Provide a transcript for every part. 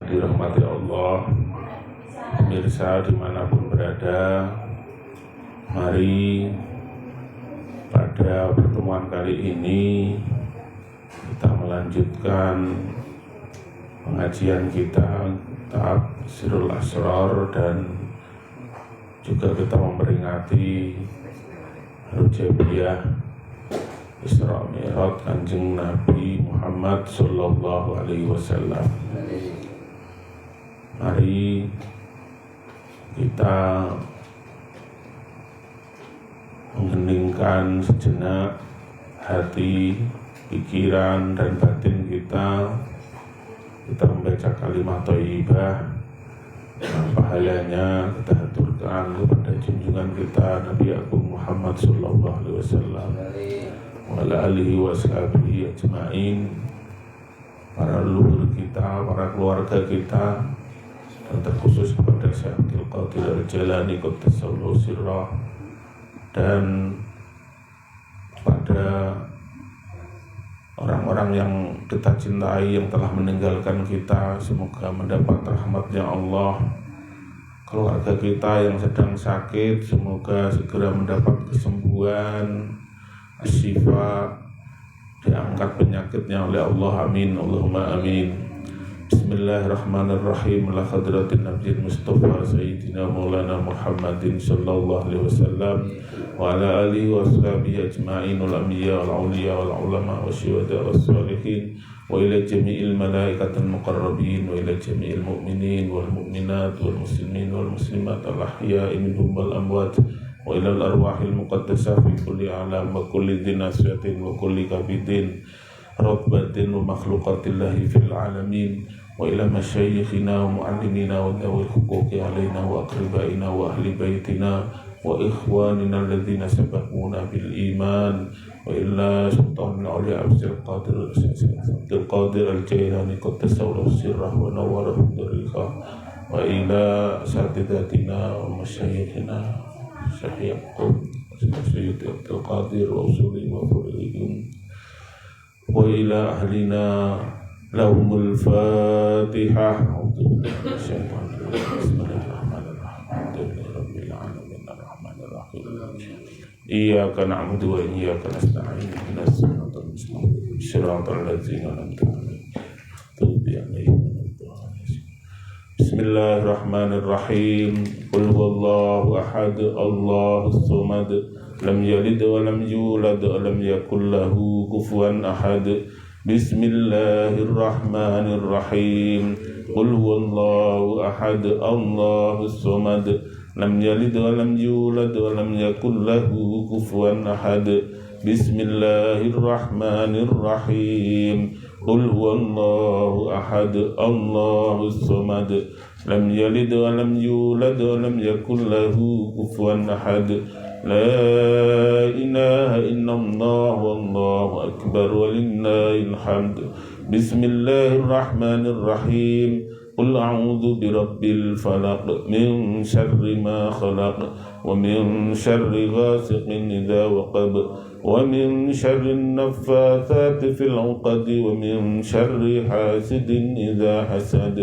Dirahmati Allah, pemirsa dimanapun berada, mari pada pertemuan kali ini kita melanjutkan pengajian kita kitab Sirrul Asrar, dan juga kita memperingati Rujaibiyah Isra Mi'raj Kanjeng Nabi Muhammad sallallahu alaihi wasallam. Mari kita mengheningkan sejenak hati, pikiran, dan batin kita. Kita membaca kalimat thayyibah, pahalanya kita haturkan kepada junjungan kita Nabi Agung Muhammad sallallahu alaihi wasallam wa ala alihi wa sahbihi ajma'in, para leluhur kita, para keluarga kita, dan terkhusus kepada Syekh Abdul Qadir Al-Jalani Qaddasallahu sirrah, dan pada orang-orang yang kita cintai yang telah meninggalkan kita, semoga mendapat rahmatnya Allah. Keluarga kita yang sedang sakit, semoga segera mendapat kesembuhan, asyifa, diangkat penyakitnya oleh Allah, amin, Allahumma amin. Bismillahirrahmanirrahim. Ala hadratin Nabi Mustafa Sayyidina Maulana Muhammadin sallallahu alaihi wasallam wa ala alihi wa sahbihi ajma'in, al-anbiya wal-awliya wal-ulama wasyuhada was-salihin, wa ila jami'il malaikatil muqarrabin, wa ila jami'il mu'minin wal mu'minat wal muslimin wal muslimat al-ahya'i minhum wal amwat, wa ila al-arwahil muqaddasah fi kulli alam wa kulli dinasyatin wa kulli kabidin Rabbatin wa makhluqatillahi fil alamin, wa ila masyayikhina wa mu'allimina wa dhawil huquqi alaina wa aqribaina wa ahli baitina wa ikhwanina alladhina sabaquna bil iman, wa ila sultanil awliya Abdul Qadir Al-Jailani Qaddasallahu sirrah wa nawwara dariqah, wa ila satidatina wa masyayikhina Syekh Yaqub Sayyid Abdul Qadir wa usuli wa furihim, wa ila ahlina lahumul fatihah. Iyyaka na'budu wa iyyaka nasta'in, ihdinas siratal mustaqim, siratal ladzina an'amta 'alaihim. Bismillahirrahmanirrahim. Qul huwallahu ahad, Allahus samad, lam yalid wa lam yulad wa lam yakul lahu kufuwan ahad. Bismillahirrahmanirrahim. Qul huwallahu ahad, Allahus samad, lam yalid wa lam yulad wa lam yakul lahu kufuwan ahad. Bismillahirrahmanirrahim. Qul huwallahu ahad, Allahus samad, lam yalid wa lam yulad wa lam yakul lahu kufuwan ahad. La ilaha illallah wallahu akbar walillahil hamd. Bismillahirrahmanirrahim. Qul a'udzu birabbil falaq min syarri ma khalaq wa min syarri ghasiqin idza waqab wa min syarri naffatsati fil 'uqad wa min syarri hasidin idza hasad.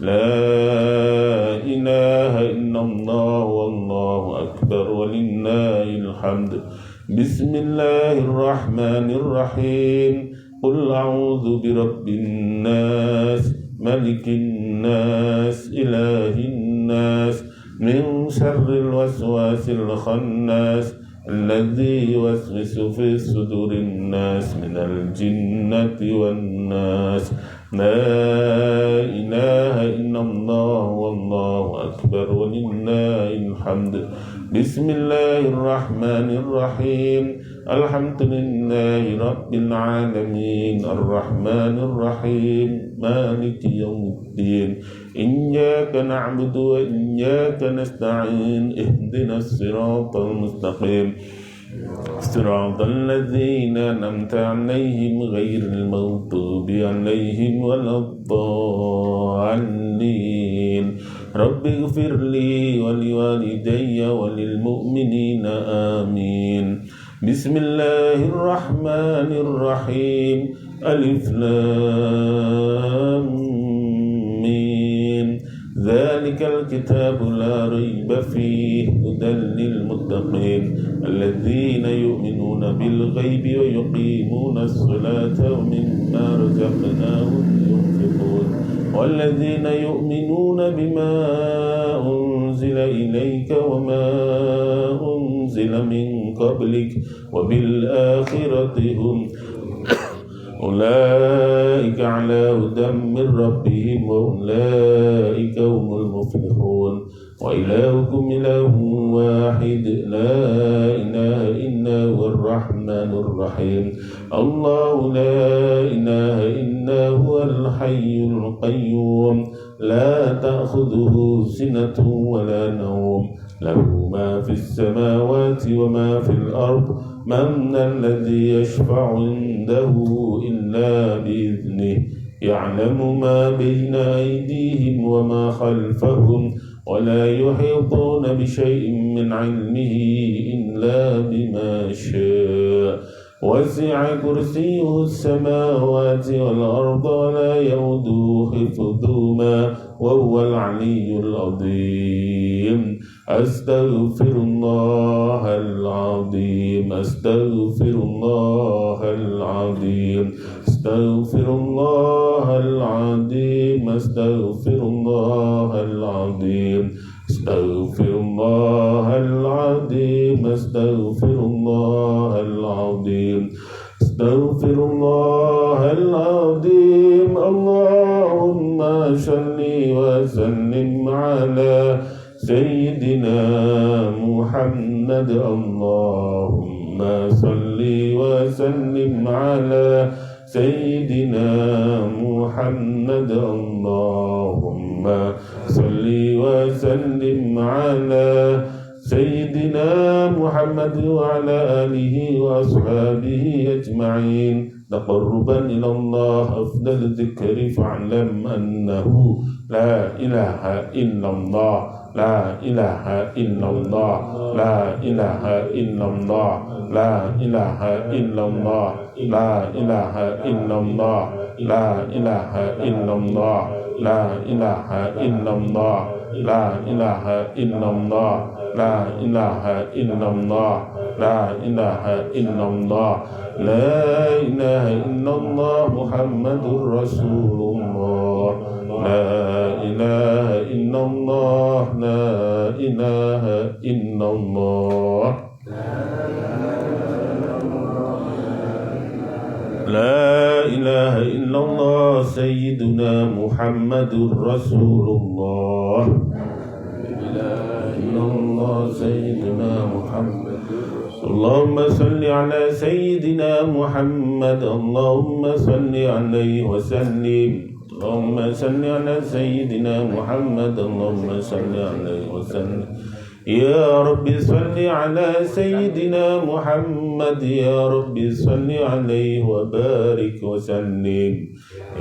La ilaha illallah wallahu akbar walillahil hamd. Bismillahirrahmanirrahim. Qul a'udzu birabbin nas, malikin nas, ilahin nas, min syarril waswasil khannas, alladzi yuwaswisu fi sudurin nas, minal jinnati wan nas. La ilaha illallah wallahu akbar walillahil hamd. Bismillahirrahmanirrahim. Alhamdulillahi rabbil alamin, arrahmanir rahim, maliki yaumiddin. Iyyaka na'budu wa iyyaka nasta'in, ihdinas siratal mustaqim, siratal ladzina an'amta 'alaihim ghairil maghdubi 'alaihim waladdallin. Rabbighfirli wa liwalidayya wa lil mu'minina amin. Bismillahirrahmanirrahim. Alif lam mim. ذلك الكتاب لا ريب فيه هدى للمتقين الذين يؤمنون بالغيب ويقيمون الصلاة ومما رزقناهم ينفقون والذين يؤمنون بما أنزل إليك وما أنزل من قبلك وبالآخرة هم أولئك على هدى من ربهم وأولئك هم المفلحون وإلهكم إله واحد لا إله إلا هو الرحمن الرحيم الله لا إله إلا هو الحي القيوم لا تأخذه سنة ولا نوم له ما في السماوات وما في الأرض من الذي يشفع عنده إلا بإذنه يعلم ما بين أيديهم وما خلفهم ولا يحيطون بشيء من علمه إلا بما شاء وسع كرسيه السماوات والأرض ولا يؤوده حفظهما وهو العلي العظيم أستغفر الله العظيم أستغفر الله العظيم أستغفر الله العظيم أستغفر الله العظيم أستغفر الله العظيم أستغفر الله العظيم أستغفر الله العظيم اللهم صل وسلم على سيدنا محمد اللهم صل وسلم على سيدنا محمد اللهم صل وسلم على سيدنا محمد وعلى آله وأصحابه أجمعين تقربا إلى الله أفضل الذكر فاعلم أنه لا إله إلا الله لا إله إلا الله لا إله إلا الله لا إله إلا الله لا إله إلا الله لا إله إلا الله لا إله إلا الله لا إله إلا الله لا إله إلا الله لا إله إلا الله لا إله إلا الله محمد رسول الله لا إله إلا الله لا إله إلا الله لا إله إلا الله سيدنا محمد رسول الله لا إله إلا الله سيدنا محمد اللهم صل على سيدنا محمد اللهم صل عليه وسلم اللهم صل على سيدنا محمد اللهم صل عليه وسلم يا رب صل على سيدنا محمد يا رب صل عليه وبارك وسلم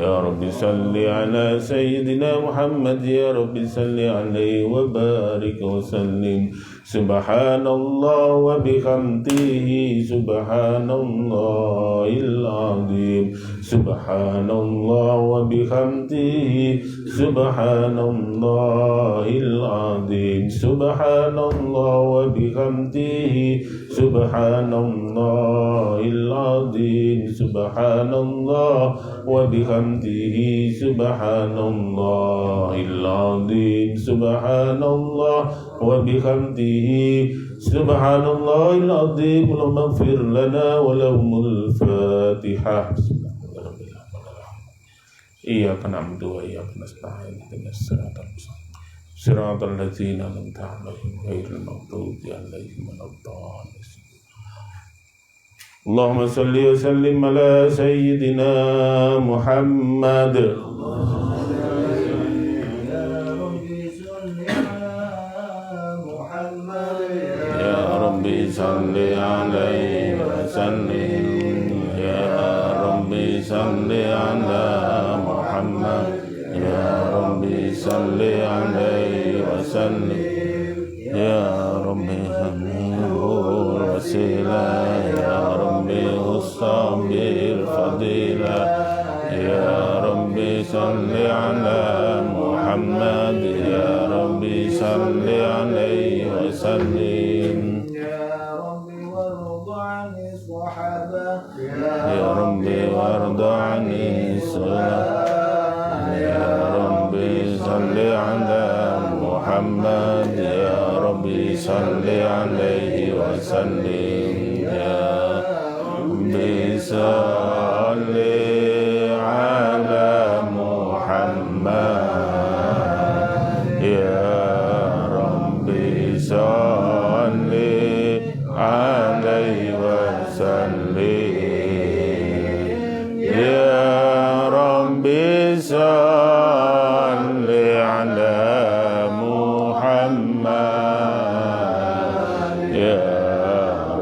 يا رب صل على سيدنا محمد يا رب صل عليه وبارك وسلم سبحان الله وبحمده سبحان الله العظيم سبحان الله وبحمده سبحان الله العظيم سبحان الله وبحمده سبحان الله العظيم سبحان الله وبحمده سبحان الله العظيم سبحان الله وبحمده سبحان الله العظيم اللهم اغفر لنا ولهم الفاتحة إياك نعبد وإياك نستعين اهدنا الصراط المستقيم صراط الذين أنعمت عليهم غير المغضوب عليهم ولا الضالين اللهم صل وسلم على سيدنا محمد يا ربي صل عليه وسلم يا ربي صل على محمد يا ربي صل عليه وسلم يا ربي هنيه الوسيلة يا ربي الصاب الفضيلة يا ربي صل على محمد يا صل عليه وسلم يا رب وارض عن الصحابة يا رب وارض عن الصحابة يا رب صل على محمد يا رب صل عليه وسلم يا رب صل على محمد يا رب صل عليه وسلم يا رب صل على محمد يا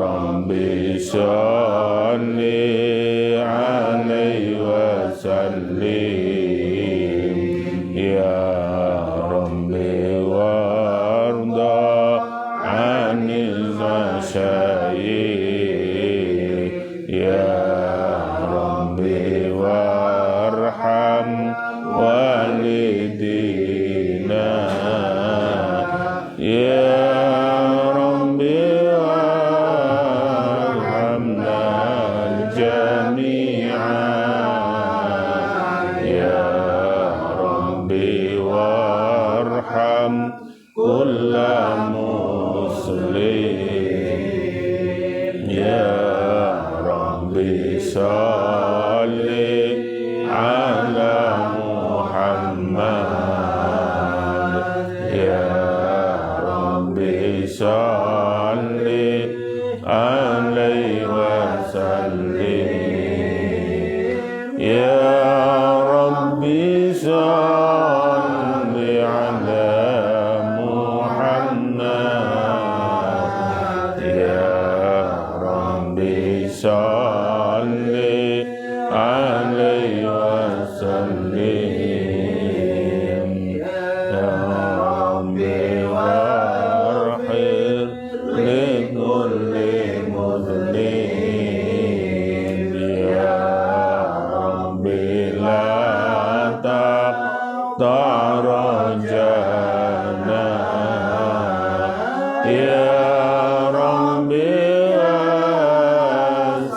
رب صل عليه وسلم يا رب وارض عن المشايخ يا رب وارحم والدينا يا رب وارحمنا جميعا يا رب وارحم كل مسلم يا رب صل على محمد يا رب صل عليه وسلم يا رب صل على محمد يا رب صل عليه وسلم يا رب واغفر لكل مذنب يا رب لا تقطع رجانا يا رب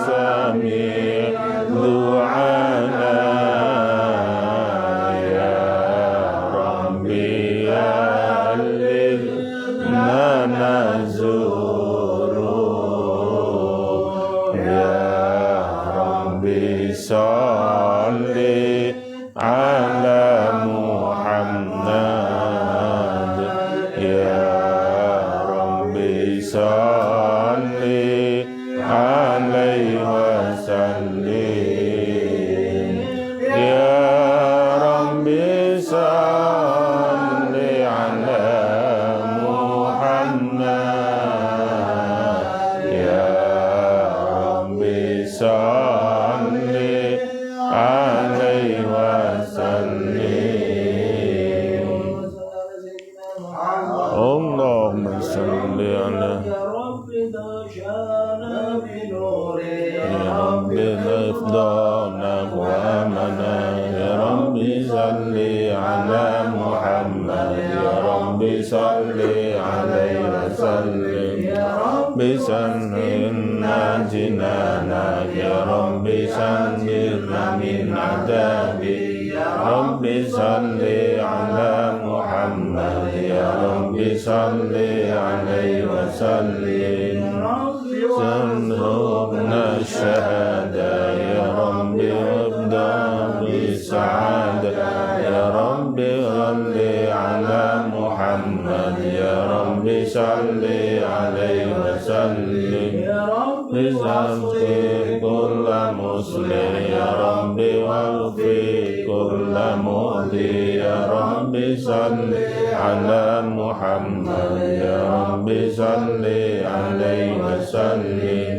سميع دعانا يا رب علمنا نزور يا رب صل على محمد يا رب صل عليه وسلم يا رب صل على محمد يا رب صل عليه وسلم اللهم صل على يا رب تغشانا بنوره يا رب افضلنا وامنا يا رب صل على محمد يا رب صل عليه وسلم يا رب سلمنا جنانا يا رب سلمنا من عذابك يا رب صل على محمد يا رب صل عليه وسلم سنهبنا الشهادة يا رب وابدأ بالسعادة يا رب صل على محمد يا رب صل عليه وسلم يا رب واغفر كل مسلم يا رب واغفر كل مؤذي يا رب صل على محمد يا رب صل عليه وسلم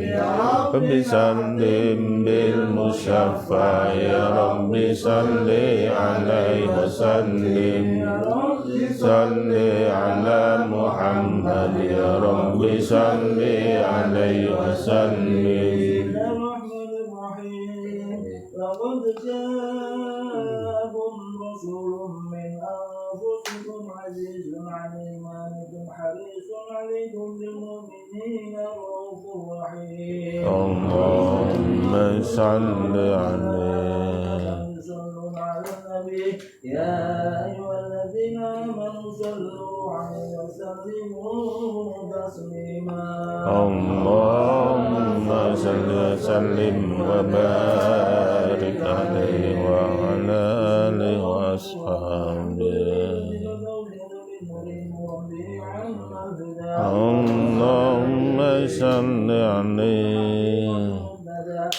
رب سلم بالمشفع يا رب صل عليه وسلم صل على محمد يا رب صل عليه وسلم الرحمن الرحيم لقد جاءكم رسول من أنفسكم عزيز عليم مالك حريص عليكم بالمؤمنين رؤوف رحيم اللهم صل عليه صلوا على النبي يا أيها الذين آمنوا صلوا عليه وسلموا تسليما اللهم صل وسلم وبارك عليه وعلى آله وأصحابه اللهم صل عليه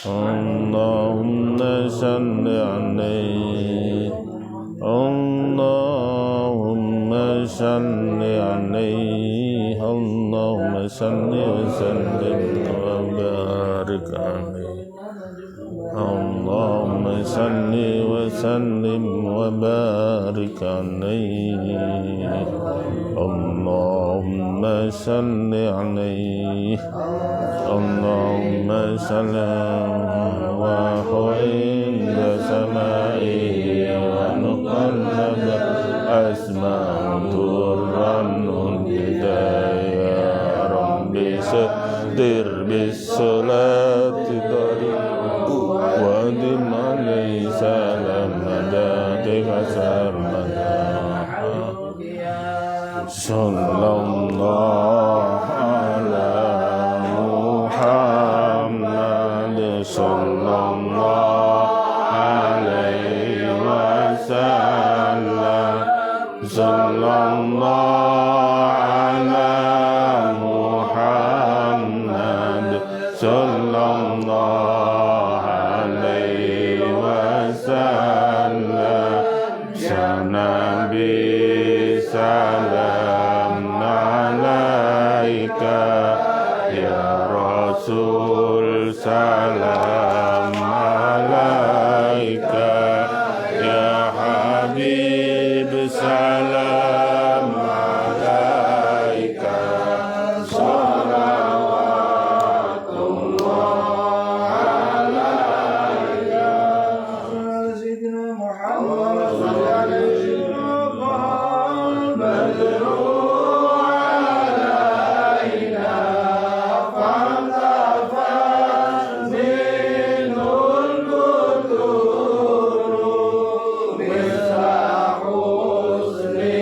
اللهم صل عليه اللهم صل عليه اللهم صل وسلم وبارك عليه اللهم صل وسلم وبارك عليه اللهم صل عليه اللهم صل وهو عند سمائه ونقلب أسماء درا يا رب سدر بالصلاة طريق ودم عليه سلام مداتك سرمدا صلى الله على محمد صلى الله عليه وسلم صلى الله على محمد صلى الله عليه وسلم سنبي سلام عليك يا رسول سلام عليك يا حبيب سلام عليك صلوات الله عليك سيدنا محمد صلى الله عليه وسلم بدر علينا فانتفت منه البدور مثل حسنه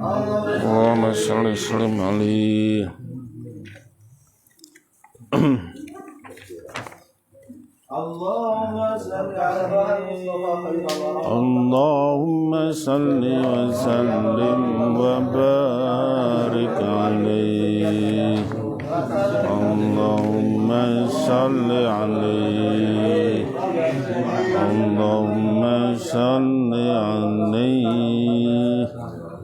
Allahumma shalli sallim alaihi. Allahumma salli wa sallim wa barik alaihi. Allahumma salli alaihi. Allahumma salli alaihi.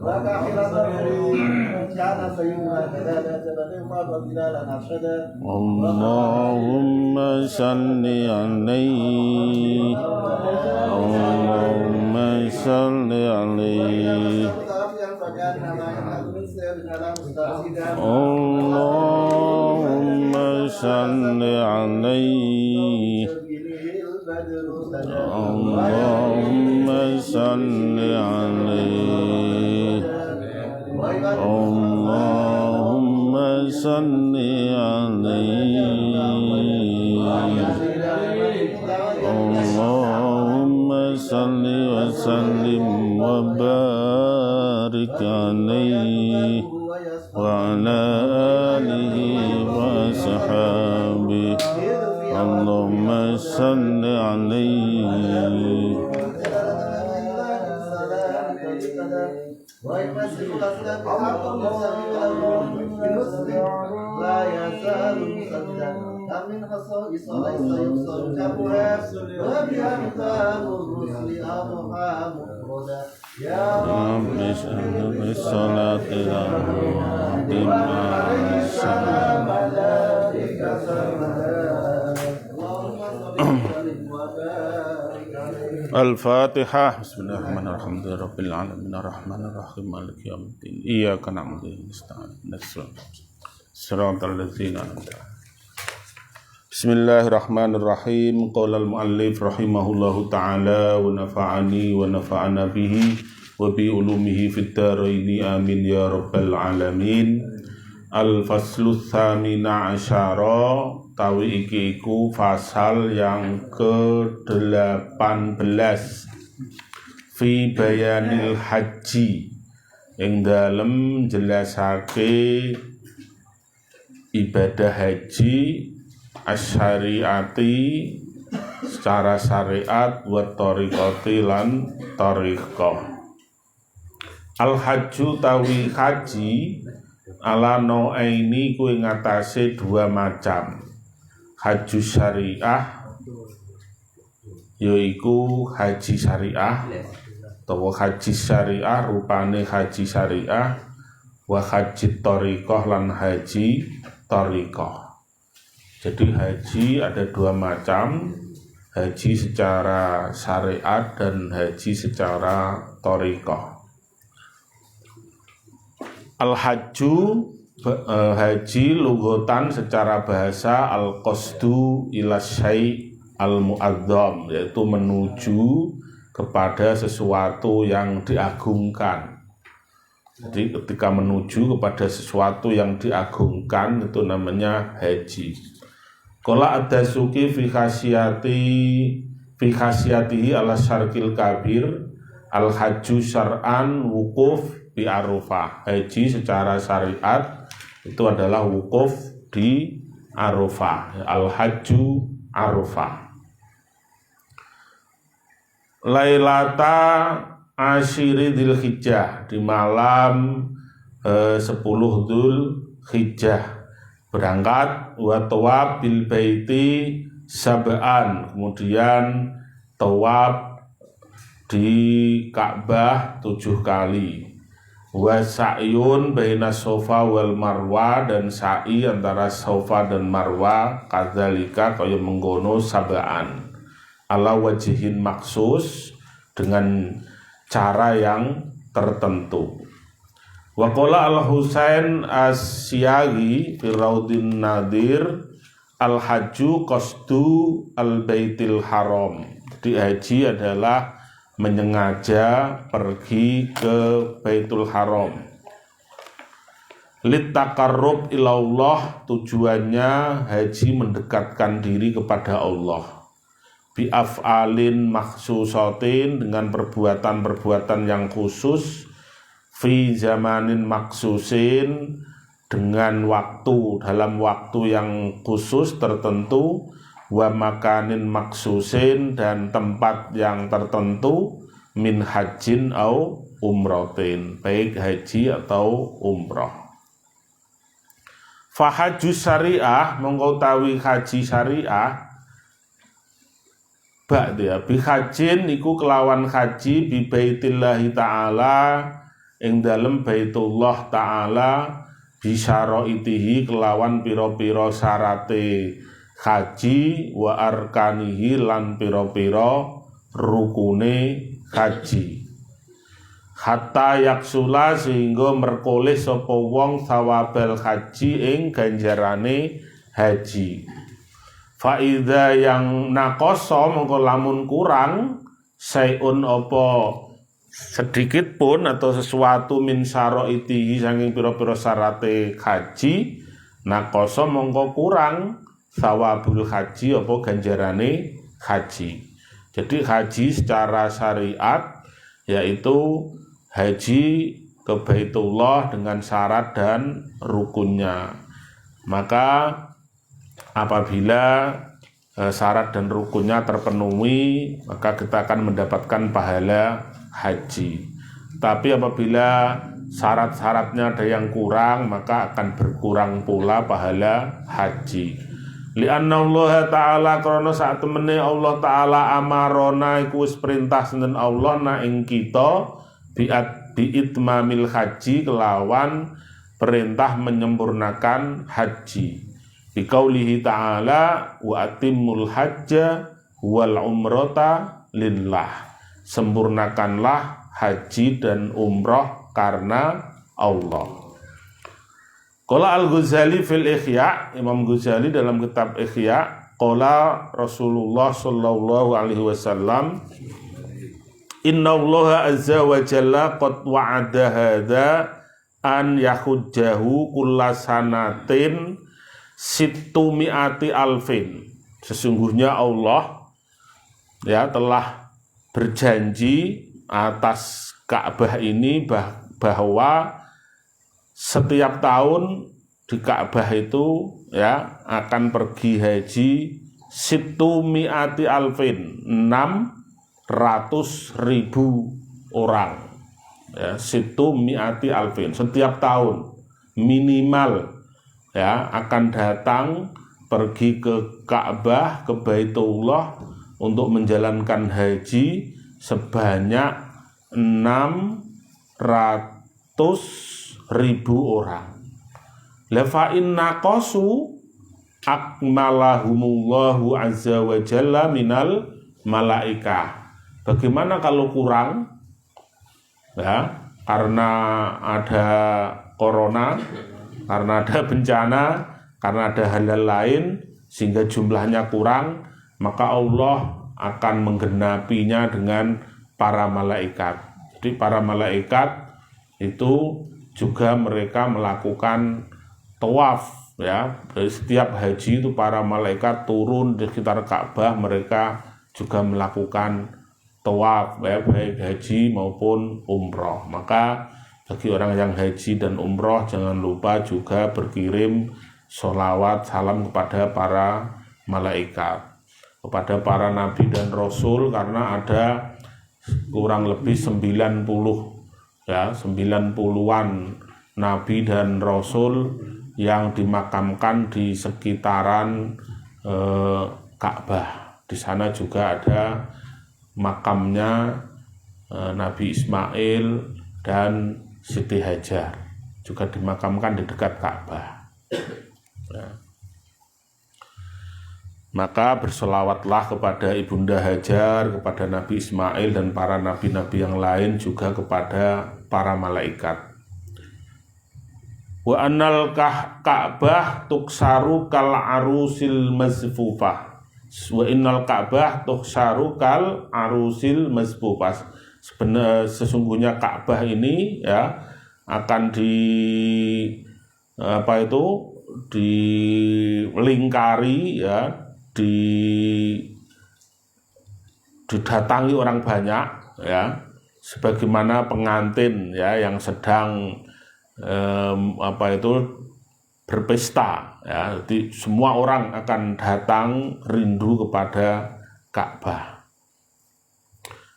Allahumma salli alaihi. Allahumma salli alaihi. Allahumma salli alaihi. Allahumma salli alaihi. Allahumma salli alaihi. Allahumma salli wa sallim wa barik alaihi wa ala alihi wa sahbihi. Allahumma salli alaihi. Al-Fatihah. Bismillahirrahmanirrahim. Rabbil alamin arrahmanir rahim maliki yaumiddin. Iyyaka na'budu wa nasta'in. Shiratal ladzina an'amta 'alaihim. Bismillahirrahmanirrahim. Qala al-muallif rahimahullahu ta'ala wa nafa'ani wa nafa'ana bihi wa bi ulumihi fid dharaini amin ya rabbal alamin. Al-faslu tsamina asyara, tawi iki iku fasal yang ke-18 fi bayanil haji, ing dalem jelasake ibadah haji asyariati secara syariat wa tariqati lan tariqah. Al-hajju tawi haji ala no'aini kuwi ngatasé dua macam. Haji syariah yaiku haji syariah utawa haji syariah rupane haji syariah, wa haji thariqah lan haji thariqah. Jadi haji ada dua macam, haji secara syariat dan haji secara thariqah. Al-hajju haji lughatan secara bahasa al-qasdu ila syai' al-mu'azzam, yaitu menuju kepada sesuatu yang diagungkan. Jadi ketika menuju kepada sesuatu yang diagungkan itu namanya haji. Qala ad-Dasuki fi khasiyatihi ala syarqil kabir al-hajju syar'an wukuf di Arafah. Haji secara syariat itu adalah wukuf di Arafah. Al-hajju Arafah. Lailata asyiri Dzulhijjah, di malam 10 Dzulhijjah berangkat wa tawaf bil baiti sab'an, kemudian tawaf di Ka'bah 7 kali. Wa sa'yun baina Safa wal Marwa, dan sa'i antara Safa dan Marwa kadzalika kaya mengkono sab'an ala wajihin maksus, dengan cara yang tertentu. Wa qala al-Husain as-Siyagi fi Raudin Nadir al-hajju qasdu al-baitil haram. Jadi haji adalah menyengaja pergi ke Baitul Haram. Littaqarrub ilallah, tujuannya haji mendekatkan diri kepada Allah. Bi af'alin makhsusatin, dengan perbuatan-perbuatan yang khusus. fi zamanin maksusin, dengan waktu, dalam waktu yang khusus tertentu, wa makanin maksusin, dan tempat yang tertentu, min hajjin au umrotin, baik haji atau umroh. Fahaju syariah, mengkotawi haji syariah, ba'da bihajin iku kelawan haji bi baitillahi ta'ala, ing dalem baitullah ta'ala, bisyaraitihi kelawan piro-piro syarate haji, wa arkanihi lan piro-piro rukune haji, hatta yaksula sehingga merkoleh sapa wong thawabal haji ing ganjarane haji. Faida yang nakoso mongko lamun kurang sayun apa sedikit pun atau sesuatu min syaraitihi saking pira-pira syarate haji, nakoso mongko kurang thawabul haji apa ganjarane haji. Jadi haji secara syariat yaitu haji ke Baitullah dengan syarat dan rukunnya. Maka apabila syarat dan rukunnya terpenuhi, maka kita akan mendapatkan pahala haji. Tapi apabila syarat-syaratnya ada yang kurang, maka akan berkurang pula pahala haji. Lianna Allah Ta'ala karena saat temene Allah Ta'ala amarona iku wis perintah sinten Allah na ing kita biitmamil haji kelawan perintah menyempurnakan haji. Biqaulihi ta'ala wa atimmul hajja wal umrata lillah. Sempurnakanlah haji dan umroh karena Allah. Qala Al-Ghazali fil Ihya, Imam Ghazali dalam kitab Ihya, qala Rasulullah sallallahu alaihi wasallam, inna Allah azza wa jalla qad wa'ada hadza an yahujjahu kullasanatin situmi'ati alfin. Sesungguhnya Allah ya telah berjanji atas Ka'bah ini bahwa setiap tahun di Ka'bah itu ya akan pergi haji situmi'ati alfin, 600.000 orang ya, situmi'ati alfin, setiap tahun minimal ya akan datang pergi ke Ka'bah, ke Baitullah untuk menjalankan haji sebanyak 600.000 orang. Lafa'in naqasu akmalahumullahu azza wa jalla minal malaikah. Bagaimana kalau kurang? Ya, karena ada corona, karena ada bencana, karena ada hal-hal lain sehingga jumlahnya kurang, maka Allah akan menggenapinya dengan para malaikat. Jadi para malaikat itu juga mereka melakukan tawaf ya. Dari setiap haji itu para malaikat turun di sekitar Ka'bah, mereka juga melakukan tawaf ya, baik haji maupun umroh. Maka bagi orang yang haji dan umroh jangan lupa juga berkirim sholawat salam kepada para malaikat, kepada para nabi dan rasul, karena ada kurang lebih 90 ya, 90-an nabi dan rasul yang dimakamkan di sekitaran Ka'bah. Di sana juga ada makamnya Nabi Ismail dan Siti Hajar, juga dimakamkan di dekat Ka'bah. Ya. Maka bersolawatlah kepada Ibunda Hajar, kepada Nabi Ismail dan para nabi-nabi yang lain, juga kepada para malaikat. Wa annal Ka'bah tuksaru kal arusil mazfufah. Wa innal Ka'bah tuksaru kal arusil mazfufah. Sesungguhnya Ka'bah ini ya akan dilingkari ya, didatangi orang banyak ya, sebagaimana pengantin ya yang sedang berpesta ya. Jadi semua orang akan datang rindu kepada Ka'bah.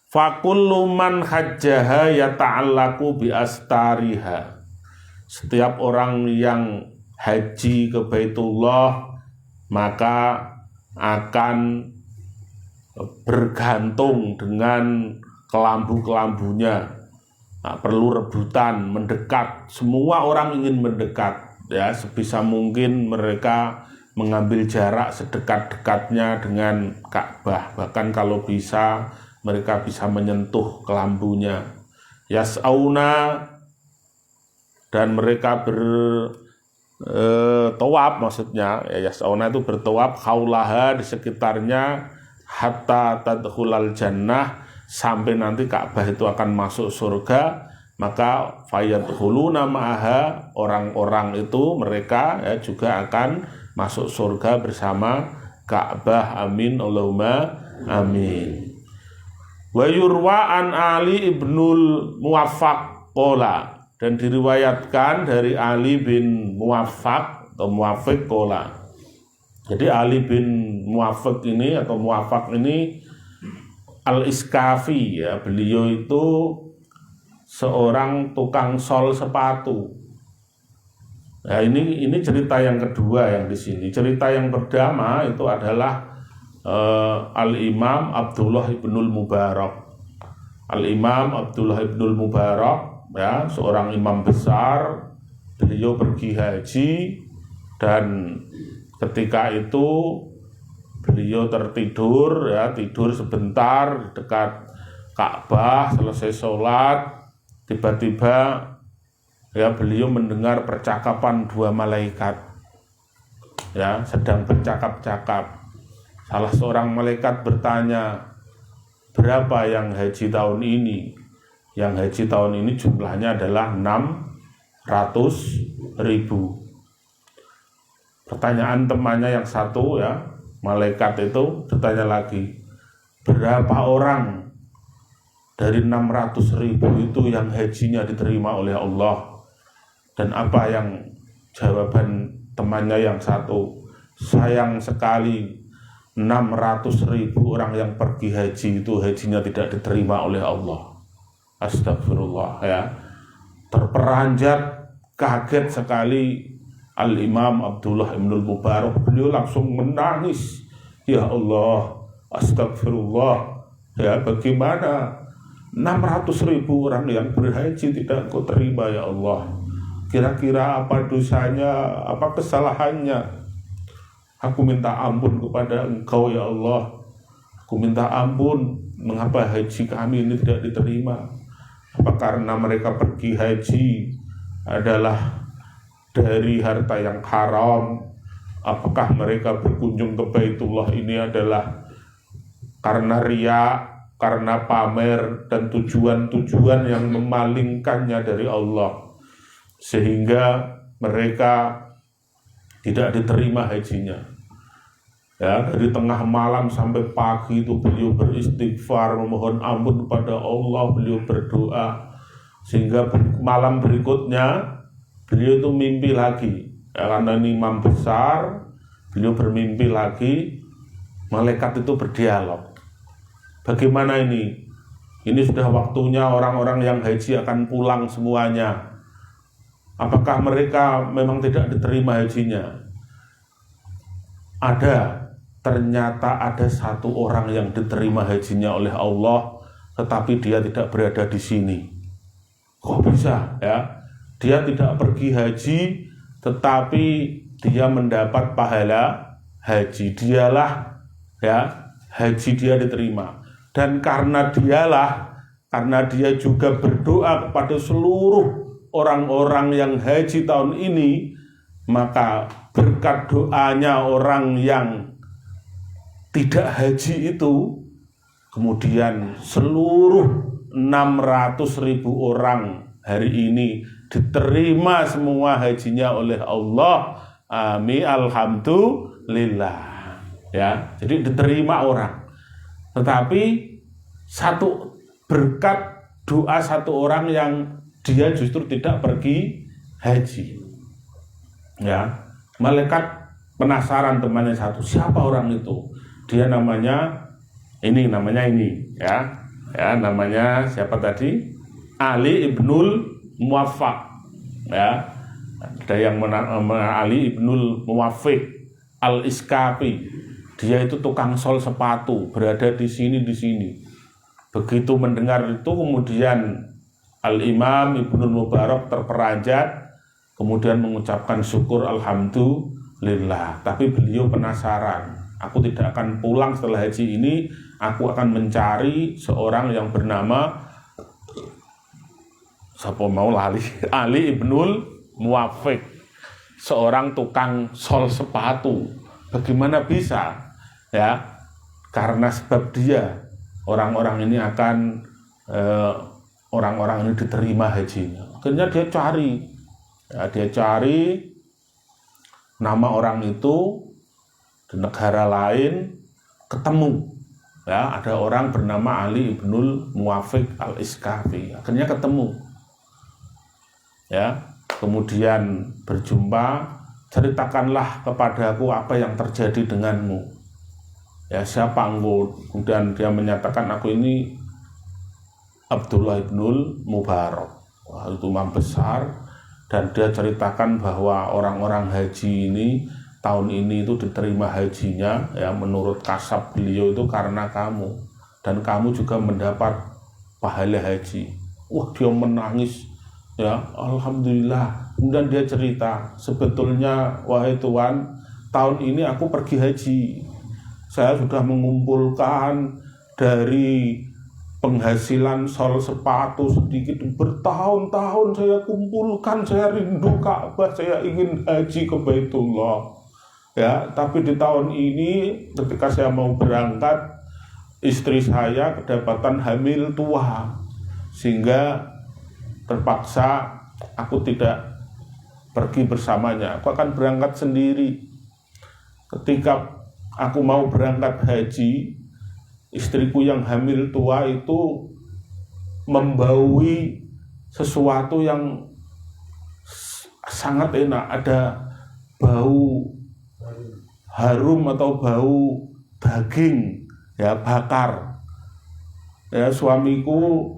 Fakullu man hajjaha yata'allaku bi astariha. Setiap orang yang haji ke Baitullah maka akan bergantung dengan kelambu-kelambunya. Nah, perlu rebutan, mendekat. Semua orang ingin mendekat ya, sebisa mungkin mereka mengambil jarak sedekat-dekatnya dengan Ka'bah. Bahkan kalau bisa mereka bisa menyentuh kelambunya. Yas'auna, dan mereka bertawaf, maksudnya ya, yas'auna itu bertawaf haulaha, di sekitarnya, hatta tadkhulal jannah, sampai nanti Ka'bah itu akan masuk surga. Maka fayadkhuluna ma'aha, orang-orang itu mereka ya juga akan masuk surga bersama Ka'bah. Amin Allahumma amin. Wa yurwa an Ali ibnul Muwaffaq qala, dan diriwayatkan dari Ali bin Muwaffaq atau Muwafiq qala. Jadi Ali bin Muwafiq ini atau Muwaffaq ini Al-Iskafi ya, beliau itu seorang tukang sol sepatu. Nah, ini cerita yang kedua yang di sini. Cerita yang pertama itu adalah Al-Imam Abdullah ibnul Mubarak. Al-Imam Abdullah ibnul Mubarak ya, seorang imam besar. Beliau pergi haji dan ketika itu beliau tertidur ya, tidur sebentar dekat Ka'bah. Selesai sholat, tiba-tiba ya beliau mendengar percakapan dua malaikat ya, sedang bercakap-cakap. Salah seorang malaikat bertanya, berapa yang haji tahun ini? Yang haji tahun ini jumlahnya adalah 600.000. Pertanyaan temannya yang satu ya, malaikat itu bertanya lagi, berapa orang dari 600.000 itu yang hajinya diterima oleh Allah? Dan apa yang jawaban temannya yang satu? Sayang sekali, 600.000 orang yang pergi haji itu hajinya tidak diterima oleh Allah. Astagfirullah ya. Terperanjat, kaget sekali Al-Imam Abdullah ibnul Mubarak. Beliau langsung menangis. Ya Allah, astagfirullah ya, bagaimana 600.000 orang yang berhaji tidak Engkau terima ya Allah? Kira-kira apa dosanya, apa kesalahannya? Aku minta ampun kepada Engkau ya Allah. Aku minta ampun, mengapa haji kami ini tidak diterima? Apa karena mereka pergi haji adalah dari harta yang haram? Apakah mereka berkunjung ke Baitullah ini adalah karena riya, karena pamer, dan tujuan-tujuan yang memalingkannya dari Allah, sehingga mereka tidak diterima hajinya ya. Dari tengah malam sampai pagi itu beliau beristighfar, memohon ampun kepada Allah, beliau berdoa, sehingga malam berikutnya beliau itu mimpi lagi ya, karena ini imam besar. Beliau bermimpi lagi, malaikat itu berdialog, bagaimana ini sudah waktunya orang-orang yang haji akan pulang semuanya. Apakah mereka memang tidak diterima hajinya? Ternyata ada satu orang yang diterima hajinya oleh Allah, tetapi dia tidak berada di sini. Kok bisa ya? Dia tidak pergi haji, tetapi dia mendapat pahala haji. Dialah ya, haji dia diterima. Dan karena dia juga berdoa kepada seluruh orang-orang yang haji tahun ini, maka berkat doanya orang yang tidak haji itu, kemudian seluruh 600.000 orang hari ini diterima semua hajinya oleh Allah. Amin, alhamdulillah ya. Jadi diterima orang. Tetapi satu berkat doa satu orang yang dia justru tidak pergi haji. Ya, malaikat penasaran temannya satu, siapa orang itu? Dia namanya ini, ya. Ya, namanya siapa tadi? Ali ibnul Muwaffaq. Ya. Ada yang Ali ibnul Muwaffiq al-Iskafi. Dia itu tukang sol sepatu, berada di sini. Begitu mendengar itu, kemudian Al-Imam Ibnul Mubarak terperanjat, kemudian mengucapkan syukur alhamdulillah. Tapi beliau penasaran, aku tidak akan pulang setelah haji ini, aku akan mencari seorang yang bernama Ali Ibnul Muwaffiq, seorang tukang sol sepatu. Bagaimana bisa? Ya, karena sebab dia, orang-orang ini akan orang-orang ini diterima hajinya. Akhirnya dia cari nama orang itu di negara lain, ketemu. Ya, ada orang bernama Ali ibnul Muwaffiq al-Iskafi. Akhirnya ketemu. Ya, kemudian berjumpa, ceritakanlah kepadaku apa yang terjadi denganmu. Ya, siapa engkau? Kemudian dia menyatakan, aku ini Abdullah ibnul Mubarak. Wah, itu imam besar. Dan dia ceritakan bahwa orang-orang haji ini tahun ini itu diterima hajinya, ya, menurut kasab beliau itu karena kamu, dan kamu juga mendapat pahala haji. Wah, dia menangis, ya, alhamdulillah. Kemudian dia cerita, sebetulnya wahai Tuhan, tahun ini aku pergi haji. Saya sudah mengumpulkan dari penghasilan sol sepatu sedikit, bertahun-tahun saya kumpulkan, saya rindu Ka'bah, saya ingin haji ke Baitullah. Ya, tapi di tahun ini ketika saya mau berangkat, istri saya kedapatan hamil tua, sehingga terpaksa aku tidak pergi bersamanya. Aku akan berangkat sendiri. Ketika aku mau berangkat haji, istriku yang hamil tua itu membaui sesuatu yang sangat enak, ada bau harum atau bau daging, ya, bakar. Ya, suamiku,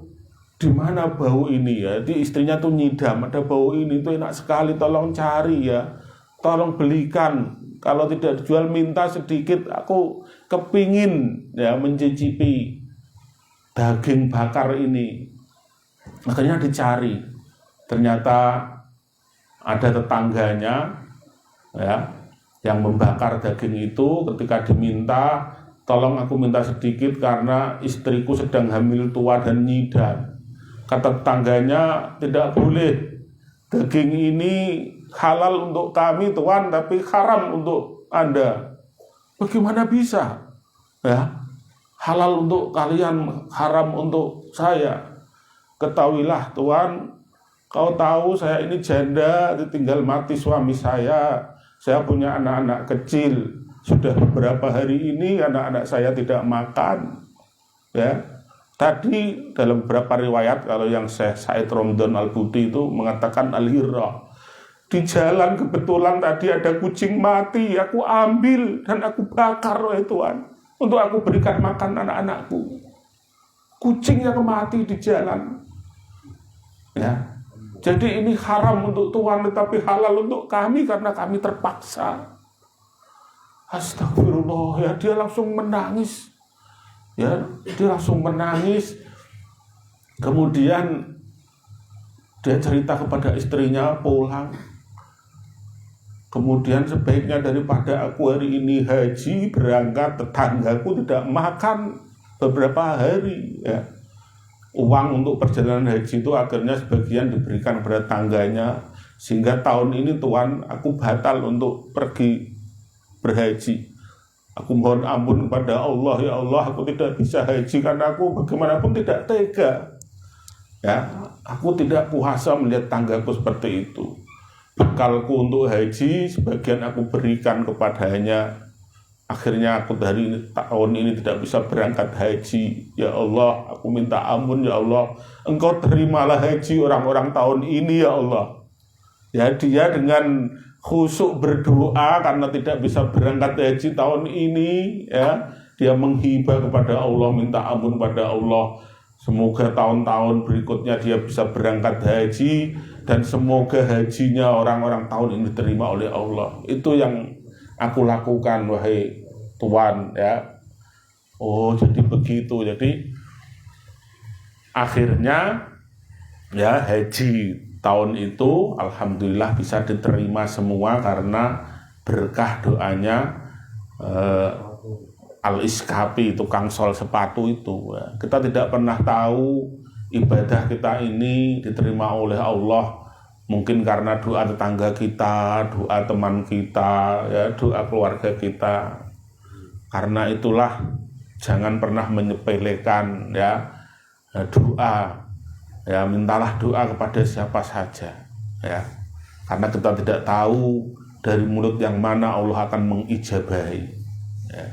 di mana bau ini, ya? Di istrinya tuh nyidam, ada bau ini tuh enak sekali, tolong cari, ya, tolong belikan. Kalau tidak dijual minta sedikit, aku kepingin, ya, mencicipi daging bakar ini. Akhirnya dicari, ternyata ada tetangganya, ya, yang membakar daging itu. Ketika diminta, tolong aku minta sedikit karena istriku sedang hamil tua dan nyidam. Kata tetangganya, tidak boleh, daging ini halal untuk kami Tuhan, tapi haram untuk Anda. Bagaimana bisa? Ya, halal untuk kalian, haram untuk saya. Ketahuilah Tuhan, kau tahu saya ini janda, ditinggal mati suami saya. Saya punya anak-anak kecil. Sudah beberapa hari ini anak-anak saya tidak makan. Ya, tadi dalam beberapa riwayat, kalau yang Syekh Said Romdon Al-Buti itu mengatakan al-hirrah. Di jalan kebetulan tadi ada kucing mati, aku ambil dan aku bakar, wahai Tuhan, untuk aku berikan makan anak-anakku. Kucing yang mati di jalan. Ya. Jadi ini haram untuk Tuhan, tetapi halal untuk kami karena kami terpaksa. Astagfirullah, ya, dia langsung menangis. Ya, dia langsung menangis. Kemudian dia cerita kepada istrinya, pulang. Kemudian sebaiknya daripada aku hari ini haji berangkat, tetanggaku tidak makan beberapa hari, ya. Uang untuk perjalanan haji itu akhirnya sebagian diberikan kepada tangganya, sehingga tahun ini Tuhan, aku batal untuk pergi berhaji. Aku mohon ampun kepada Allah, ya Allah, aku tidak bisa haji karena aku bagaimanapun tidak tega. Ya, aku tidak kuasa melihat tanggaku seperti itu. Bekalku untuk haji sebagian aku berikan kepadanya, akhirnya aku tahun ini tidak bisa berangkat haji. Ya Allah, aku minta ampun ya Allah. Engkau terimalah haji orang-orang tahun ini ya Allah. Ya, dia dengan khusyuk berdoa karena tidak bisa berangkat haji tahun ini, ya, dia menghibah kepada Allah, minta ampun kepada Allah. Semoga tahun-tahun berikutnya dia bisa berangkat haji dan semoga hajinya orang-orang tahun ini diterima oleh Allah. Itu yang aku lakukan, wahai Tuhan, ya. Oh, jadi begitu. Jadi akhirnya ya haji tahun itu alhamdulillah bisa diterima semua karena berkah doanya Al-Iskapi, tukang sol sepatu itu. Kita tidak pernah tahu ibadah kita ini diterima oleh Allah. Mungkin karena doa tetangga kita, doa teman kita, ya, doa keluarga kita. Karena itulah jangan pernah menyepelekan, ya, doa. Ya, mintalah doa kepada siapa saja, ya. Karena kita tidak tahu dari mulut yang mana Allah akan mengijabahi, ya.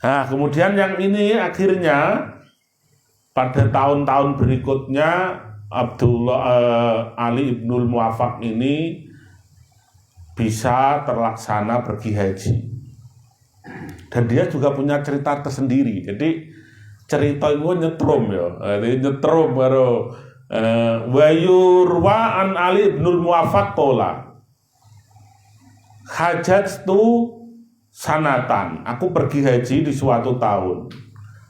Nah, kemudian yang ini akhirnya pada tahun-tahun berikutnya Ali Ibnul Muwafaq ini bisa terlaksana pergi haji. Dan dia juga punya cerita tersendiri. Jadi cerita itu nyetrum ya. Nyetrum baru wa yurwa an Ali Ibnul Muwafaq qala hajjatu sanatan, aku pergi haji di suatu tahun.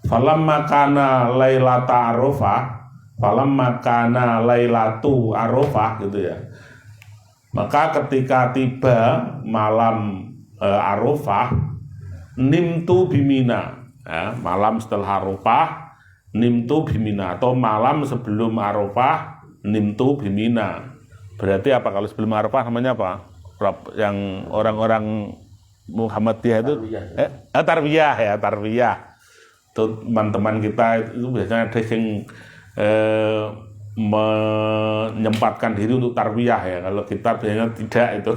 Falamma kana lailata arafah, falamma kana lailatu arafah gitu ya. Maka ketika tiba malam Arafah, nimtu bimina, ya, malam setelah Arafah, nimtu bimina, atau malam sebelum Arafah, nimtu bimina. Berarti apa kalau sebelum Arafah namanya apa? Yang orang-orang Muhammadiyah itu tarwiyah, ya, tarwiyah. Itu teman-teman kita itu biasanya ada yang menyempatkan diri untuk tarwiyah, ya. Kalau kita biasanya tidak itu.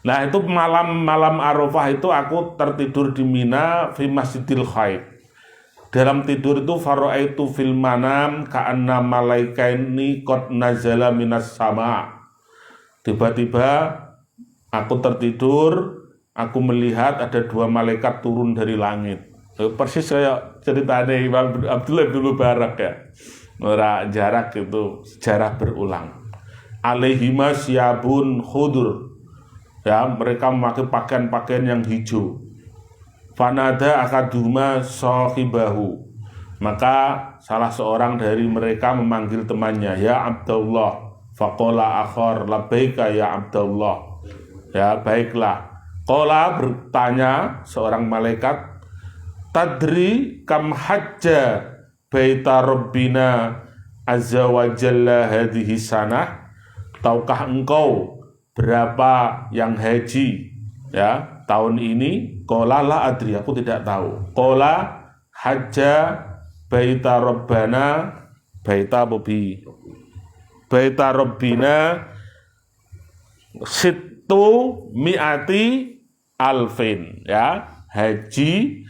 Nah, itu malam Arafah itu aku tertidur di Mina fi Masjidil Khaif. Dalam tidur itu faraitu fil manam ka'anna malaikaini qad nazala minas sama. Tiba-tiba aku tertidur, aku melihat ada dua malaikat turun dari langit. Persis kayak ceritanya Imam Abdullah bin Mubarak, ya. Ora jarak itu, sejarah berulang. Alaihima syabun khudur. Ya, mereka memakai pakaian-pakaian yang hijau. Fanada akaduma sahibahu. Maka salah seorang dari mereka memanggil temannya, ya Abdullah. Faqala akhar labbaika ya Abdullah. Ya, baiklah. Qala bertanya seorang malaikat, tadri kam hajja baita rabbina azza wa jalla hadhihi sanah? Tahukah engkau berapa yang haji, ya, tahun ini? Qala la adri, aku tidak tahu. Qala hajja baita rabbana baita bobi baita rabbina situ mi'ati alfin, ya, haji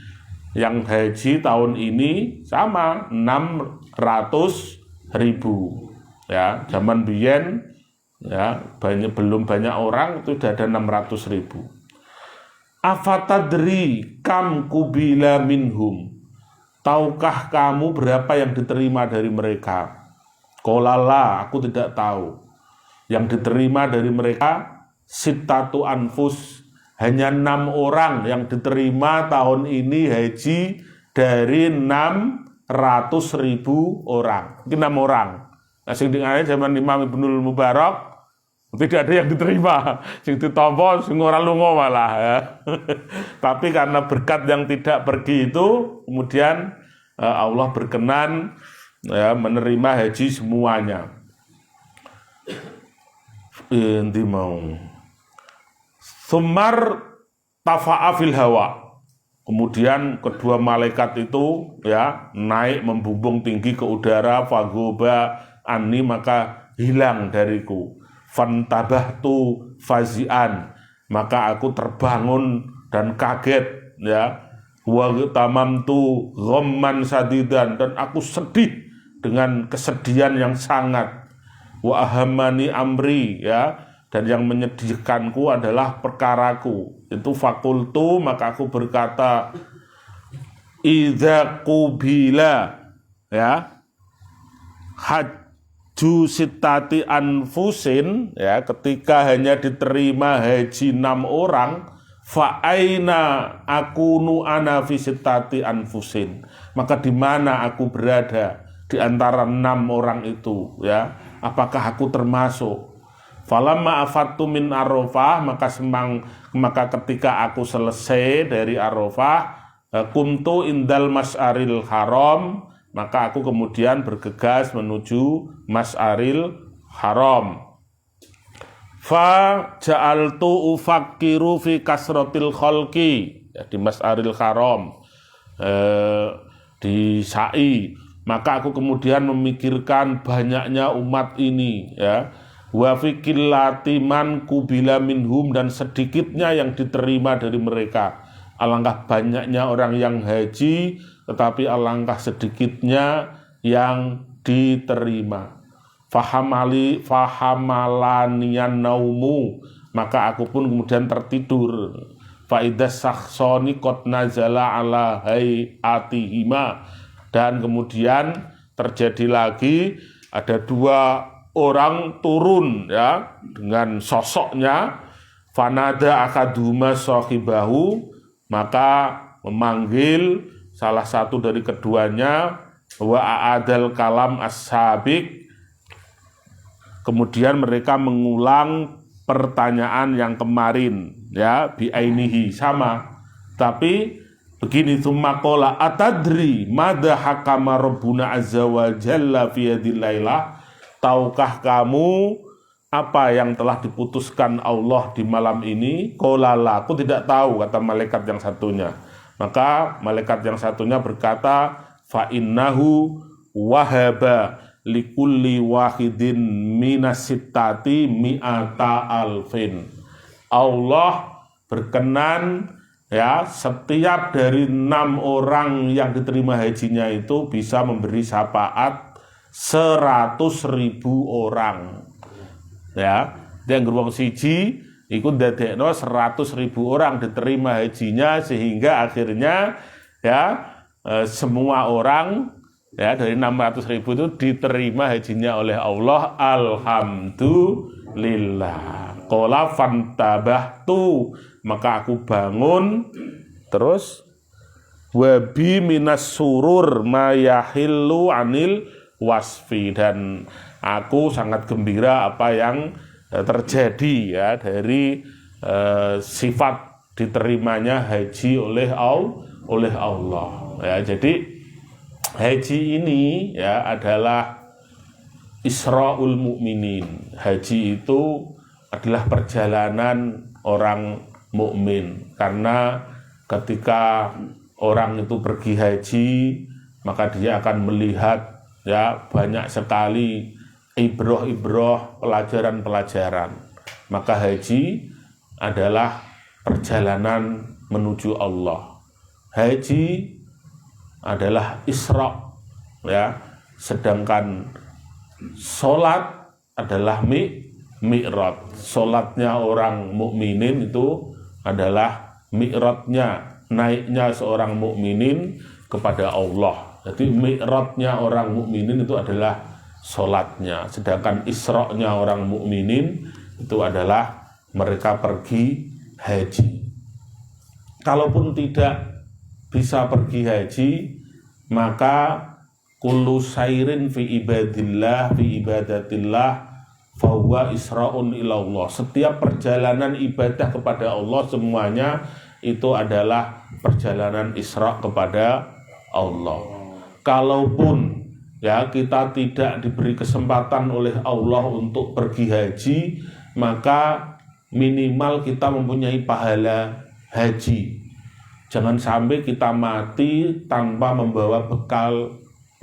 yang haji tahun ini sama 600.000, ya. Zaman biyen, ya, belum banyak orang itu sudah ada 600.000. Afatadri kam kubila minhum, tahukah kamu berapa yang diterima dari mereka? Kolala, aku tidak tahu. Yang diterima dari mereka sittatu anfus, hanya 6 orang yang diterima tahun ini haji dari 600.000 orang. Ini 6 orang. Nah, sing dengar zaman Imam Ibnul Mubarak tidak ada yang diterima. Sing ditampa sing ora lunga malah, ya. Tapi karena berkat yang tidak pergi itu, kemudian Allah berkenan, ya, menerima haji semuanya. Inti mau Sumar tafa'a fil hawa. Kemudian kedua malaikat itu, ya, naik membumbung tinggi ke udara. Fagoba ani, maka hilang dariku. Fantabahtu fazian, maka aku terbangun dan kaget, ya. Wa tamamtu ghamman sadidan, dan aku sedih dengan kesedihan yang sangat. Wa ahammani amri, ya, dan yang menyedihkanku adalah perkaraku. Itu fakultu, maka aku berkata, idza qubila, ya, haju sittati anfusin, ya, ketika hanya diterima haji 6 orang, fa aina akunu ana fi sittati anfusin, maka di mana aku berada di antara 6 orang itu, ya, apakah aku termasuk? Falamma afattu min Arafah, maka ketika aku selesai dari Arafah, kumtu indal mas'aril haram, maka aku kemudian bergegas menuju mas'aril haram. Fa ja'altu ufakkiru fi kasratil khalqi, ya, di mas'aril haram, di sa'i, maka aku kemudian memikirkan banyaknya umat ini, ya, wa fi qillati man qubila minhum, dan sedikitnya yang diterima dari mereka. Alangkah banyaknya orang yang haji, tetapi alangkah sedikitnya yang diterima. Fahamalanian naumu, maka aku pun kemudian tertidur. Faidas sakhsoni qad nazala ala hayatihima, dan kemudian terjadi lagi ada 2 orang turun, ya, dengan sosoknya. Fanada akaduma sahibahu, maka memanggil salah satu dari keduanya, wa a'adal kalam as-sabiq, kemudian mereka mengulang pertanyaan yang kemarin, ya, bi'ainihi, sama, tapi begini, tsumma qala atadri madza hakama rabbuna azza wa jalla fi hadhil lailah, tahukah kamu apa yang telah diputuskan Allah di malam ini? Qala la, aku tidak tahu, kata malaikat yang satunya. Maka malaikat yang satunya berkata, fa innahu wahaba likulli wahidin minasittati mi'ata alfin. Allah berkenan, ya, setiap dari 6 orang yang diterima hajinya itu bisa memberi syafaat 100.000 orang, ya. Yang wong siji iku ndadekno 100.000 orang diterima hajinya, sehingga akhirnya, ya, semua orang, ya, dari 600.000 itu diterima hajinya oleh Allah. Alhamdulillah. Qala fantabahtu, maka aku bangun, terus wabi minas surur ma yahillu anil wasfi, dan aku sangat gembira apa yang terjadi, ya, dari sifat diterimanya haji oleh Allah, ya. Jadi haji ini, ya, adalah Isra'ul Mu'minin. Haji itu adalah perjalanan orang mukmin, karena ketika orang itu pergi haji, maka dia akan melihat, ya, banyak sekali ibroh-ibroh, pelajaran-pelajaran. Maka haji adalah perjalanan menuju Allah. Haji adalah Isra, ya, sedangkan sholat adalah mi'raj. Sholatnya orang mukminin itu adalah mi'rajnya, naiknya seorang mukminin kepada Allah. Jadi mi'rajnya orang mukminin itu adalah sholatnya, sedangkan Isra-nya orang mukminin itu adalah mereka pergi haji. Kalaupun tidak bisa pergi haji, maka kullu sairin fi ibadatillah fahuwa isra'un ilallah. Setiap perjalanan ibadah kepada Allah semuanya itu adalah perjalanan Isra kepada Allah. Kalaupun, ya, kita tidak diberi kesempatan oleh Allah untuk pergi haji, maka minimal kita mempunyai pahala haji. Jangan sampai kita mati tanpa membawa bekal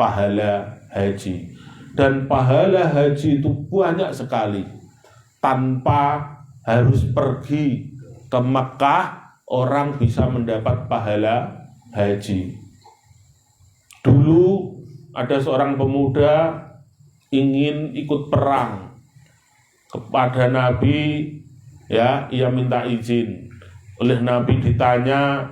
pahala haji. Dan pahala haji itu banyak sekali, tanpa harus pergi ke Mekah, orang bisa mendapat pahala haji. Dulu ada seorang pemuda ingin ikut perang kepada Nabi, ya, ia minta izin. Oleh Nabi ditanya,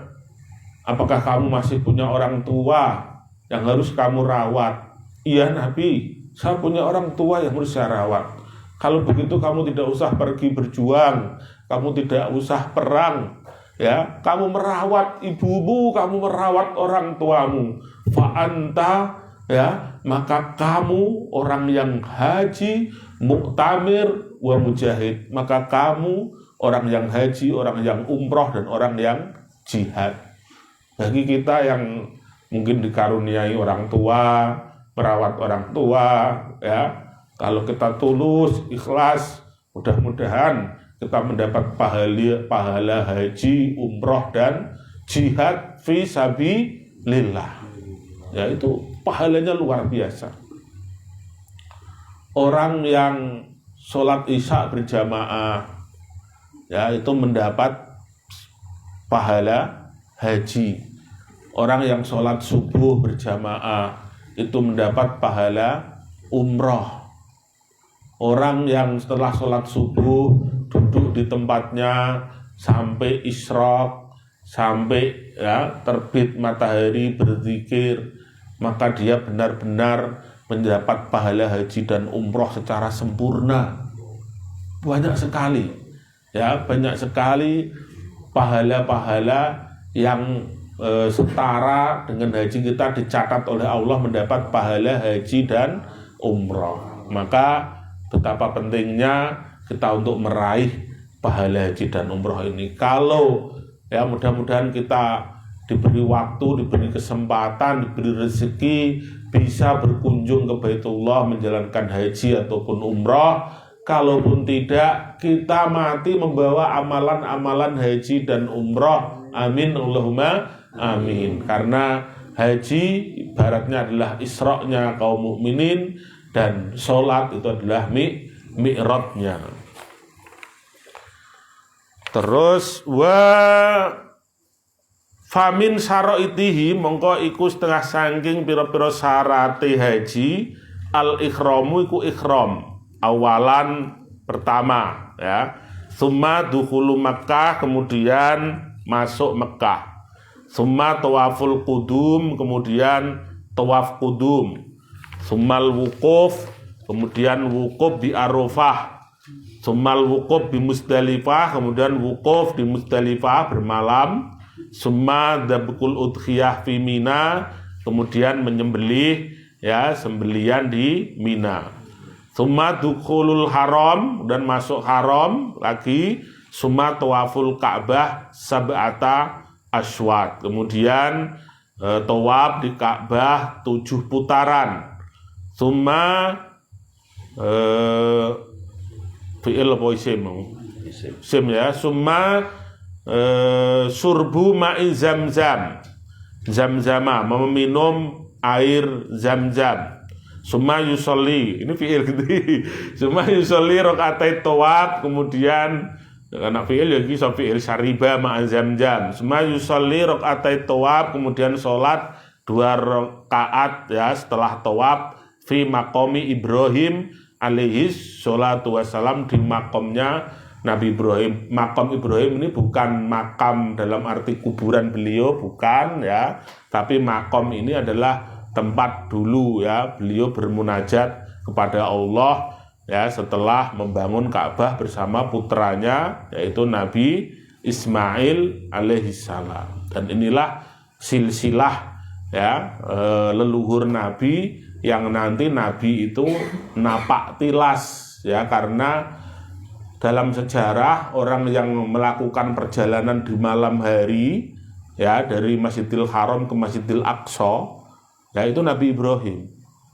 apakah kamu masih punya orang tua yang harus kamu rawat? Iya Nabi, saya punya orang tua yang harus saya rawat. Kalau begitu kamu tidak usah pergi berjuang, kamu tidak usah perang, ya, kamu merawat ibumu, kamu merawat orang tuamu. Fa'anta, ya, maka kamu orang yang haji, muktamir, wa mujahid. Maka kamu orang yang haji, orang yang umroh, dan orang yang jihad. Bagi kita yang mungkin dikaruniai orang tua, merawat orang tua, ya, kalau kita tulus, ikhlas, mudah-mudahan kita mendapat pahala haji, umroh, dan jihad fi sabilillah. Ya, itu pahalanya luar biasa. Orang yang sholat isya berjamaah, ya, itu mendapat pahala haji. Orang yang sholat subuh berjamaah itu mendapat pahala umroh. Orang yang setelah sholat subuh duduk di tempatnya sampai isyraq, sampai, ya, terbit matahari, berzikir, maka dia benar-benar mendapat pahala haji dan umroh secara sempurna. Banyak sekali, ya, banyak sekali pahala-pahala yang setara dengan haji kita dicatat oleh Allah mendapat pahala haji dan umroh. Maka betapa pentingnya kita untuk meraih pahala haji dan umroh ini. Kalau, ya, mudah-mudahan kita diberi waktu, diberi kesempatan, diberi rezeki, bisa berkunjung ke Baitullah menjalankan haji ataupun umroh. Kalaupun tidak, kita mati membawa amalan-amalan haji dan umroh. Amin, Allahumma amin. Karena haji ibaratnya adalah isra'nya kaum mukminin, dan sholat itu adalah mi'rajnya. Terus famin syaraitihi, mongko iku setengah saking pira-pira syarate haji, al ikhramu iku ikhram awalan pertama, ya. Summa dukhulu Makkah, kemudian masuk Mekah. Summa tawaful qudum, kemudian tawaf qudum. Summal wukuf, kemudian wukuf di Arafah. Summal wukuf di Musdalifah, kemudian wukuf di Musdalifah bermalam. Summa dabkul udhiyah fi Mina, kemudian menyembelih, ya, sembelian di Mina. Summa dukhulul haram, dan masuk haram lagi. Summa tawaful Ka'bah sab'ata aswat, kemudian tawaf di Ka'bah 7 putaran. Summa fi'il apa isim? Isim, ya. Summa surbu ma'i zamzam, zamzama, meminum air zamzam. Summa yusolli, ini fi'il gitu. Summa yusolli rakaat tawaf, kemudian anak fi'il lagi so fi'il syariba ma'a zamzam. Summa yusolli rakaat tawaf, kemudian sholat 2 rakaat, ya, setelah tawaf fi maqami Ibrahim alaihi sholatu wassalam, di makomnya Nabi Ibrahim. Makam Ibrahim ini bukan makam dalam arti kuburan beliau, bukan, ya, tapi makom ini adalah tempat dulu, ya, beliau bermunajat kepada Allah, ya, setelah membangun Ka'bah bersama putranya yaitu Nabi Ismail alaihissalam. Dan inilah silsilah, ya, leluhur Nabi yang nanti Nabi itu napak tilas, ya, karena dalam sejarah orang yang melakukan perjalanan di malam hari, ya, dari Masjidil Haram ke Masjidil Aqsa, ya, itu Nabi Ibrahim.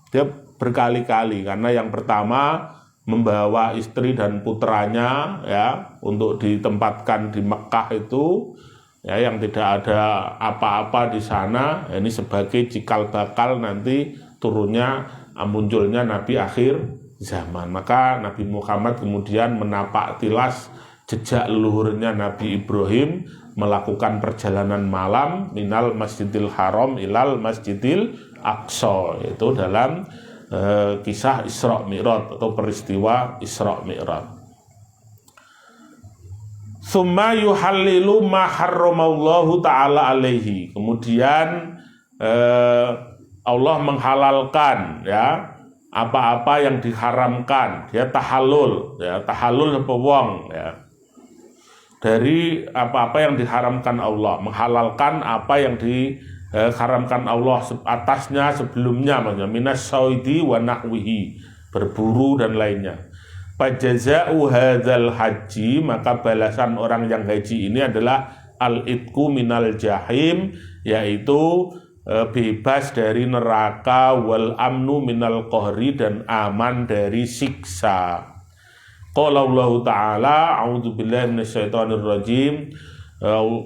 Dia berkali-kali, karena yang pertama membawa istri dan putranya, ya, untuk ditempatkan di Mekah itu, ya, yang tidak ada apa-apa di sana, ya, ini sebagai cikal bakal nanti turunnya, munculnya Nabi akhir zaman. Maka Nabi Muhammad kemudian menapak tilas jejak leluhurnya Nabi Ibrahim melakukan perjalanan malam minal Masjidil Haram ilal Masjidil Aqsa, yaitu dalam kisah Isra Mi'raj atau peristiwa Isra Mi'raj. Summa yuhallilu ma harramallahu ta'ala alaihi. Kemudian Allah menghalalkan ya apa-apa yang diharamkan, dia tahallul ya, tahallul apa wong ya, dari apa-apa yang diharamkan Allah, menghalalkan apa yang diharamkan Allah atasnya sebelumnya, maksudnya minas saidi wa nahwihi, berburu dan lainnya. Fajaza'u hadzal haji, maka balasan orang yang haji ini adalah al-itqu minal jahim, yaitu bebas dari neraka, wal amnu minal qahri, dan aman dari siksa. Qala Allah Ta'ala, a'udzubillahi minasyaitonir rajim.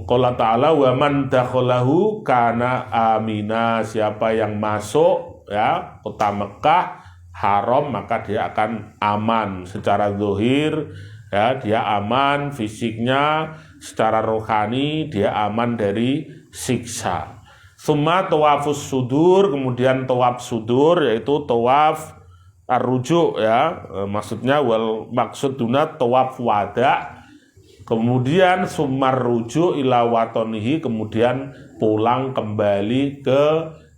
Qala Ta'ala, wa man dakhalahu kana amina, siapa yang masuk ya kota Mekah haram maka dia akan aman secara zahir ya, dia aman fisiknya, secara rohani dia aman dari siksa. Summa tawafus sudur, kemudian tawaf sudur yaitu tawaf ar-rujuk ya, maksudnya wal maksud duna tawaf wada. Kemudian sumar rujuk ila watonihi, kemudian pulang kembali ke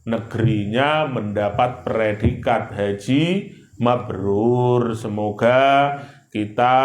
negerinya mendapat predikat haji mabrur. Semoga kita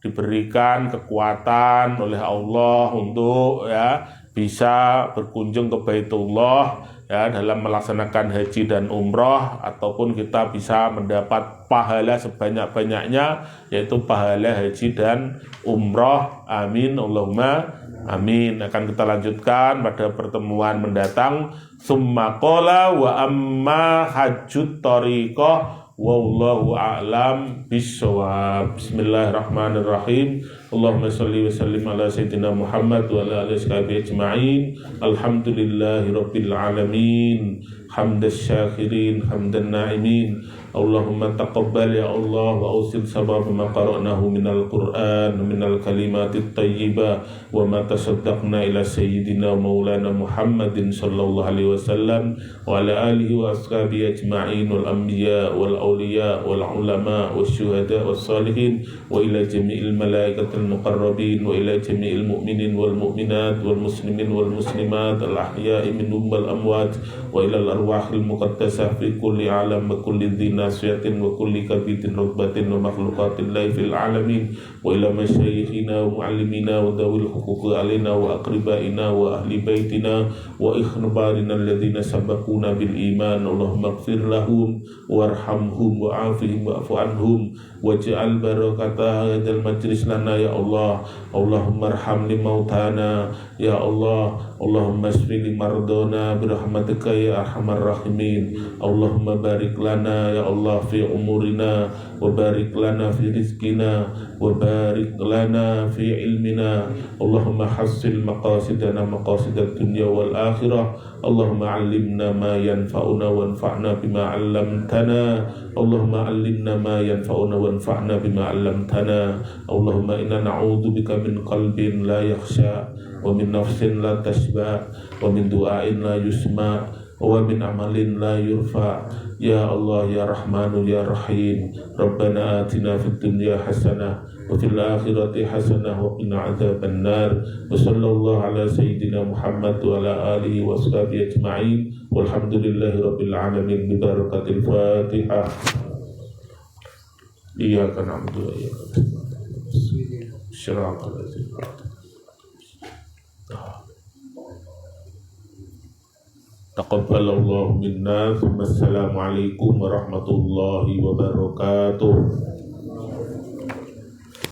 diberikan kekuatan oleh Allah untuk ya bisa berkunjung ke Baitullah ya dalam melaksanakan haji dan umroh, ataupun kita bisa mendapat pahala sebanyak-banyaknya yaitu pahala haji dan umroh. Amin Allahumma amin. Akan kita lanjutkan pada pertemuan mendatang. Summa qala wa amma hajjut tariqah wallahu a'lam bissawab. Bismillahirrahmanirrahim. Allahumma shalli wa sallim ala sayyidina Muhammad wa ala alihi washabihi ajma'in. Alhamdulillahi rabbil alamin. Hamdas syakirin, hamdan na'imin. Allahumma taqabbal ya Allah wa awsil sabab ma qara'nahu minal Qur'an minal kalimatit tayyibah wa ma tasaddaqna ila sayyidina maulana Muhammadin sallallahu alaihi wasallam wa ala alihi wa ashabihi ajma'in, wal anbiya wal awliya wal ulama wasyuhada was salihin, wa ila jami'il malaikatil muqarrabin, wa ila jami'il mu'minin wal mu'minat wal muslimin wal muslimat al ahya'i minhum wal amwat, wa ila al arwahil muqaddasah fi kulli alam wa kulli dhin nasiyatin wa kulli kabitin rukbatin wa makhluqatin lahi fil alamin, wa ila masyayikhina wa mu'allimina wa dawil huquqi alina wa aqribaina wa ahli baitina wa ikhbarina alladhina sabaquna bil iman. Allahumma ighfir lahum warhamhum wa afihim wa afu anhum waj'al barakata hadzal majlis lana ya Allah. Allahumma arham li mautana ya Allah. Allahumma shfi li mardana birahmatika ya arhamar rahimin. Allahumma barik lana ya Allah fi umurina wa barik lana fi rizqina wa barik lana fi ilmina. Allahumma hassil maqasidana maqasidat dunya wal akhirah. Allahumma allimna ma yanfa'una wanfa'na bima 'allamtana. Allahumma allimna ma yanfa'una wanfa'na bima 'allamtana. Allahumma inna na'udzubika min qalbin la yakhsha wa min nafsin la tashba wa min du'ain la yusma wa min amalin la yurfa. Ya Allah ya Rahmanu ya Rahim. Rabbana atina fid dunya hasanah wa fil akhirati hasanah wa qina adzaban nar. Wa sallallahu ala sayyidina Muhammad wa ala alihi wa sahbihi ajma'in. Walhamdulillahi rabbil alamin bi barakatil Fatihah. Iyyaka na'budu wa iyyaka nasta'in. Shiratal ladzina taqabbalallahu minna. Assalamualaikum warahmatullahi wabarakatuh.